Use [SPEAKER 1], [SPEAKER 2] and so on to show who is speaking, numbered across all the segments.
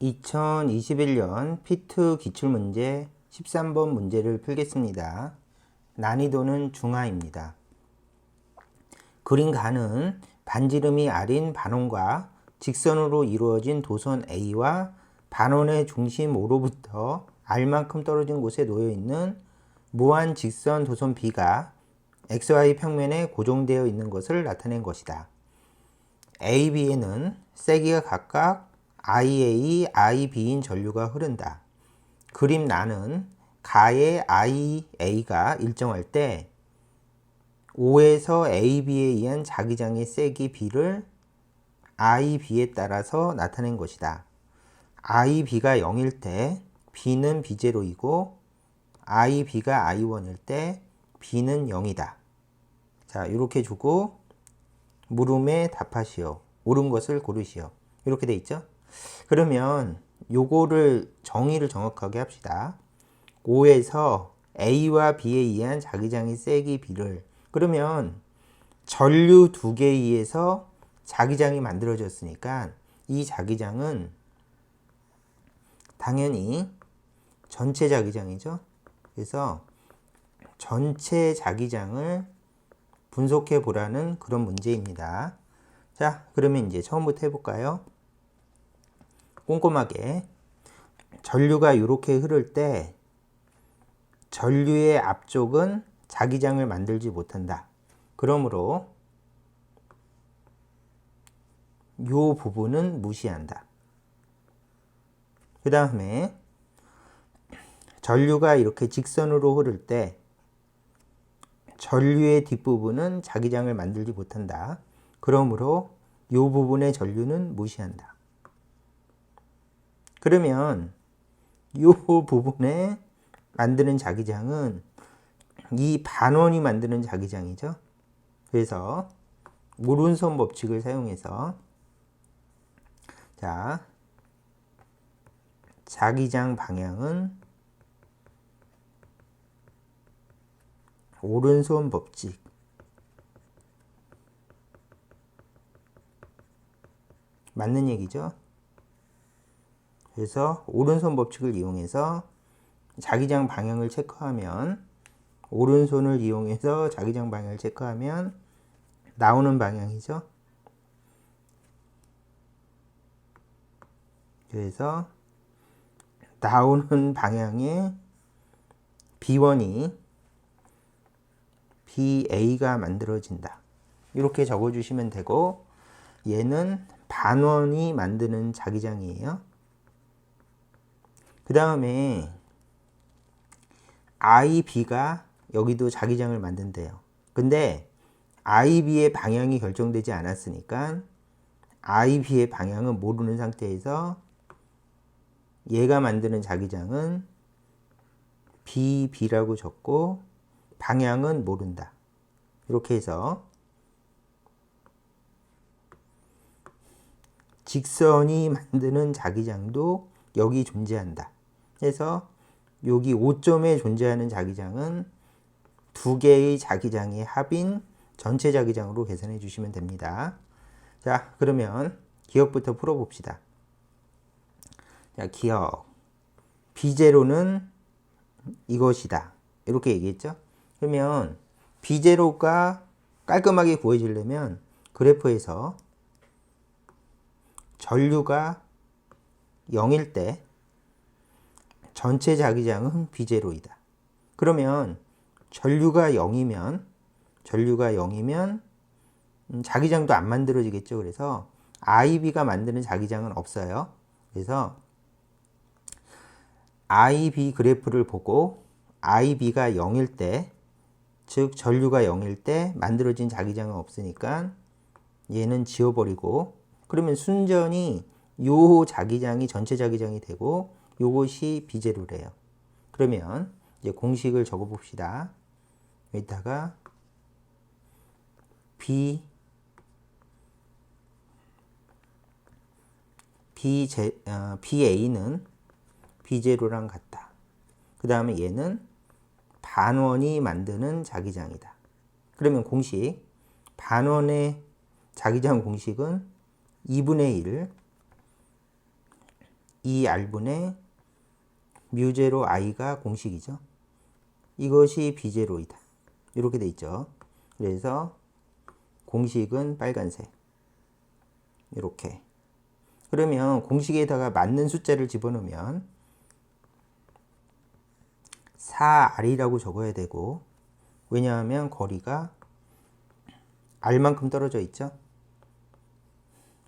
[SPEAKER 1] 2021년 피트 기출문제 13번 문제를 풀겠습니다. 난이도는 중하입니다. 그린 가는 반지름이 R인 반원과 직선으로 이루어진 도선 A와 반원의 중심 O로부터 R만큼 떨어진 곳에 놓여있는 무한 직선 도선 B가 XY 평면에 고정되어 있는 것을 나타낸 것이다. A, B에는 세기가 각각 IA, IB인 전류가 흐른다. 그림 나는 가의 IA가 일정할 때 O에서 AB에 의한 자기장의 세기 B를 IB에 따라서 나타낸 것이다. IB가 0일 때 B는 B0이고 IB가 I1일 때 B는 0이다. 자, 이렇게 주고 물음에 답하시오. 옳은 것을 고르시오. 이렇게 돼 있죠? 그러면 요거를 정의를 정확하게 합시다. O에서 A와 B에 의한 자기장의 세기 B를, 그러면 전류 두 개에 의해서 자기장이 만들어졌으니까 이 자기장은 당연히 전체 자기장이죠. 그래서 전체 자기장을 분석해 보라는 그런 문제입니다. 자, 그러면 이제 처음부터 해볼까요? 꼼꼼하게. 전류가 이렇게 흐를 때 전류의 앞쪽은 자기장을 만들지 못한다. 그러므로 이 부분은 무시한다. 그 다음에 전류가 이렇게 직선으로 흐를 때 전류의 뒷부분은 자기장을 만들지 못한다. 그러므로 이 부분의 전류는 무시한다. 그러면 이 부분에 만드는 자기장은 이 반원이 만드는 자기장이죠. 그래서 오른손 법칙을 사용해서 자, 자기장 방향은 오른손 법칙. 맞는 얘기죠? 그래서 오른손 법칙을 이용해서 자기장 방향을 체크하면, 오른손을 이용해서 자기장 방향을 체크하면 나오는 방향이죠. 그래서 나오는 방향에 B1이 BA가 만들어진다. 이렇게 적어주시면 되고, 얘는 반원이 만드는 자기장이에요. 그 다음에 IB가 여기도 자기장을 만든대요. 근데 IB의 방향이 결정되지 않았으니까 IB의 방향은 모르는 상태에서 얘가 만드는 자기장은 BB라고 적고 방향은 모른다. 이렇게 해서 직선이 만드는 자기장도 여기 존재한다. 그래서 여기 5점에 존재하는 자기장은 두 개의 자기장의 합인 전체 자기장으로 계산해 주시면 됩니다. 자, 그러면 기억부터 풀어봅시다. 자, 기억. B0는 이것이다. 이렇게 얘기했죠? 그러면 B0가 깔끔하게 구해지려면 그래프에서 전류가 0일 때 전체 자기장은 B0이다. 그러면 전류가 0이면 자기장도 안 만들어지겠죠. 그래서 IB가 만드는 자기장은 없어요. 그래서 IB 그래프를 보고 IB가 0일 때, 즉 전류가 0일 때 만들어진 자기장은 없으니까 얘는 지워버리고, 그러면 순전히 요 자기장이 전체 자기장이 되고 요것이 B0래요. 그러면 이제 공식을 적어 봅시다. 여기다가 BA는 B0랑 같다. 그 다음에 얘는 반원이 만드는 자기장이다. 그러면 공식, 반원의 자기장 공식은 2분의 1 2R분의 뮤제로 I가 공식이죠. 이것이 B제로이다. 이렇게 돼 있죠. 그래서 공식은 빨간색. 이렇게. 그러면 공식에다가 맞는 숫자를 집어넣으면 4R이라고 적어야 되고, 왜냐하면 거리가 R만큼 떨어져 있죠.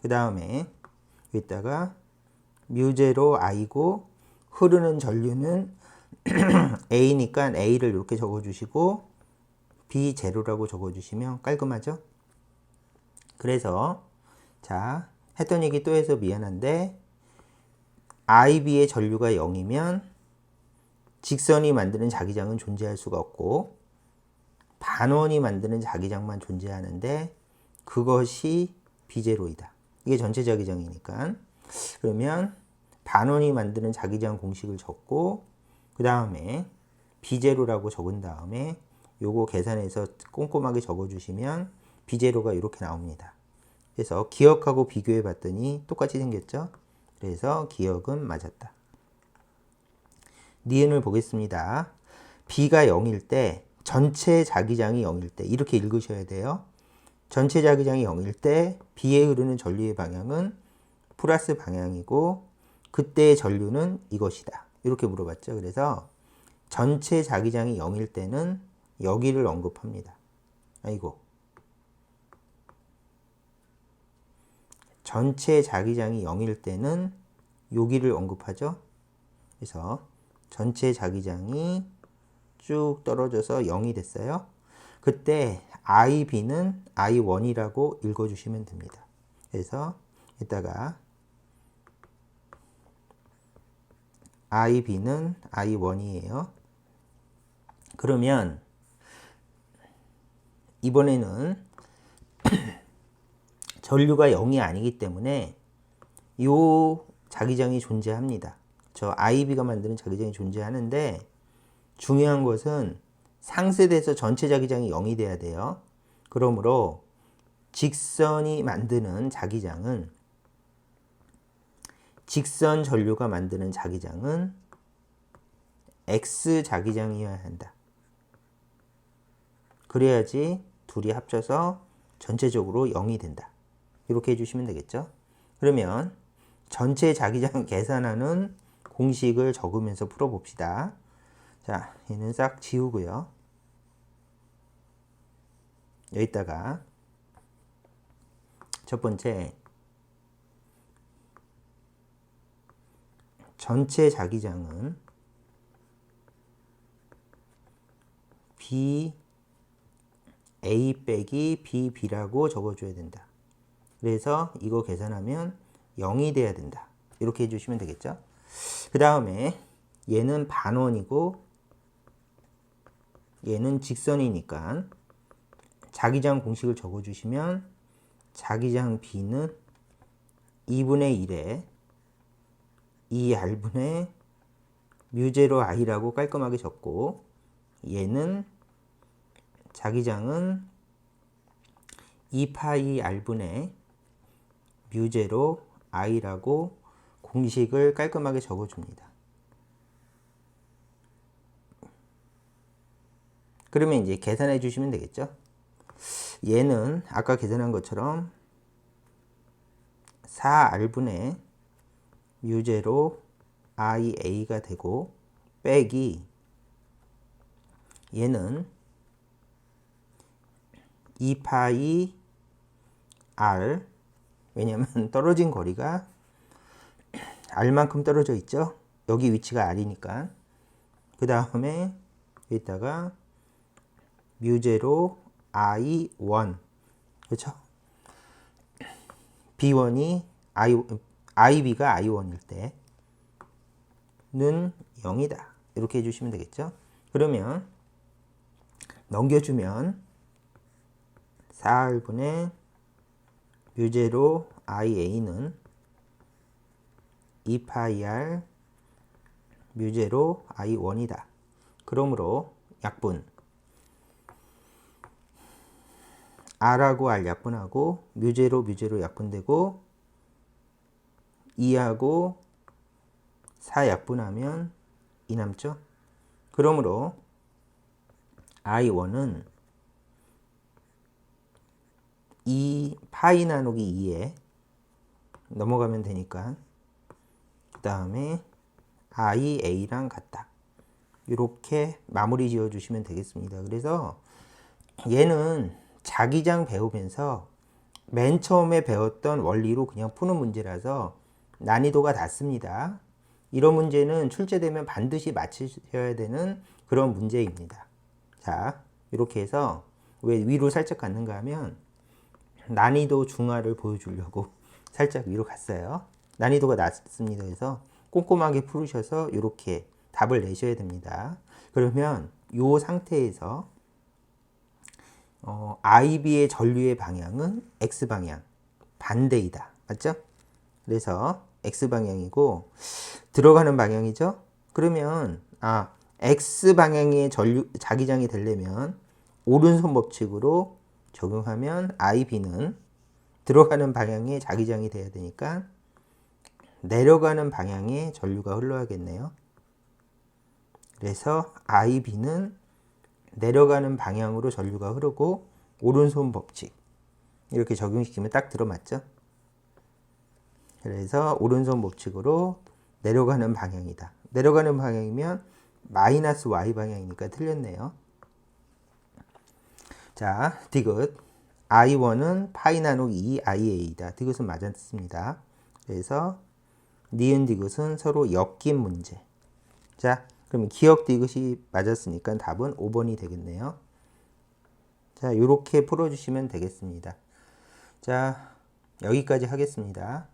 [SPEAKER 1] 그 다음에 여기다가 뮤제로 I고 흐르는 전류는 A니까 A를 이렇게 적어주시고 B0라고 적어주시면 깔끔하죠. 그래서 자, 했던 얘기 또 해서 미안한데 IB의 전류가 0이면 직선이 만드는 자기장은 존재할 수가 없고 반원이 만드는 자기장만 존재하는데 그것이 B제로이다. 이게 전체 자기장이니까. 그러면 반원이 만드는 자기장 공식을 적고 그 다음에 B제로라고 적은 다음에 요거 계산해서 꼼꼼하게 적어주시면 B제로가 이렇게 나옵니다. 그래서 기억하고 비교해 봤더니 똑같이 생겼죠. 그래서 기억은 맞았다. 니은을 보겠습니다. B가 0일 때 전체 자기장이 0일 때 이렇게 읽으셔야 돼요. 전체 자기장이 0일 때 B에 흐르는 전류의 방향은 플러스 방향이고 그때의 전류는 이것이다. 이렇게 물어봤죠. 그래서 전체 자기장이 0일 때는 여기를 언급합니다. 아이고. 전체 자기장이 0일 때는 여기를 언급하죠. 그래서 전체 자기장이 쭉 떨어져서 0이 됐어요. 그때 IB는 I1이라고 읽어주시면 됩니다. 그래서 이따가 IB는 I1이에요. 그러면 이번에는 전류가 0이 아니기 때문에 이 자기장이 존재합니다. 저 IB가 만드는 자기장이 존재하는데 중요한 것은 상쇄돼서 전체 자기장이 0이 돼야 돼요. 그러므로 직선이 만드는 자기장은 직선 전류가 만드는 자기장은 X 자기장이어야 한다. 그래야지 둘이 합쳐서 전체적으로 0이 된다. 이렇게 해주시면 되겠죠. 그러면 전체 자기장 계산하는 공식을 적으면서 풀어봅시다. 자, 얘는 싹 지우고요. 여기다가 첫 번째 전체 자기장은 B A 빼기 B B라고 적어줘야 된다. 그래서 이거 계산하면 0이 돼야 된다. 이렇게 해주시면 되겠죠. 그 다음에 얘는 반원이고 얘는 직선이니까 자기장 공식을 적어주시면 자기장 B는 2분의 1에 2R분의 뮤제로 I라고 깔끔하게 적고 얘는 자기장은 2파이 R분의 뮤제로 I라고 공식을 깔끔하게 적어줍니다. 그러면 이제 계산해 주시면 되겠죠. 얘는 아까 계산한 것처럼 4R분의 뮤제로 IA가 되고 빼기 얘는 2파이 R 왜냐면 떨어진 거리가 R만큼 떨어져 있죠. 여기 위치가 R이니까 그 다음에 여기다가 뮤제로 I1 그렇죠? B1이 IB가 I1일 때는 0이다. 이렇게 해주시면 되겠죠. 그러면 넘겨주면 4R분의 뮤제로 IA는 2파이R 뮤제로 I1이다. 그러므로 약분 R하고 R 약분하고 뮤제로 약분되고 2하고 4 약분하면 2 남죠? 그러므로 I1은 2 파이 나누기 2에 넘어가면 되니까 그 다음에 IA랑 같다. 이렇게 마무리 지어 주시면 되겠습니다. 그래서 얘는 자기장 배우면서 맨 처음에 배웠던 원리로 그냥 푸는 문제라서 난이도가 낮습니다. 이런 문제는 출제되면 반드시 맞추셔야 되는 그런 문제입니다. 자, 이렇게 해서 왜 위로 살짝 갔는가 하면 난이도 중하를 보여주려고 살짝 위로 갔어요. 난이도가 낮습니다. 그래서 꼼꼼하게 풀으셔서 이렇게 답을 내셔야 됩니다. 그러면 이 상태에서 IB의 전류의 방향은 X방향, 반대이다. 맞죠? 그래서 X방향이고 들어가는 방향이죠? 그러면 X방향의 자기장이 되려면 오른손 법칙으로 적용하면 IB는 들어가는 방향의 자기장이 돼야 되니까 내려가는 방향의 전류가 흘러야겠네요. 그래서 IB는 내려가는 방향으로 전류가 흐르고 오른손 법칙 이렇게 적용시키면 딱 들어맞죠? 그래서 오른손 법칙으로 내려가는 방향이다. 내려가는 방향이면 마이너스 Y 방향이니까 틀렸네요. 자, 디귿 I1은 파이 나누기 2 IA이다. 디귿은 맞았습니다. 그래서 니은 디귿은 서로 엮인 문제. 자, 그럼 기역 디귿이 맞았으니까 답은 5번이 되겠네요. 자, 이렇게 풀어주시면 되겠습니다. 자, 여기까지 하겠습니다.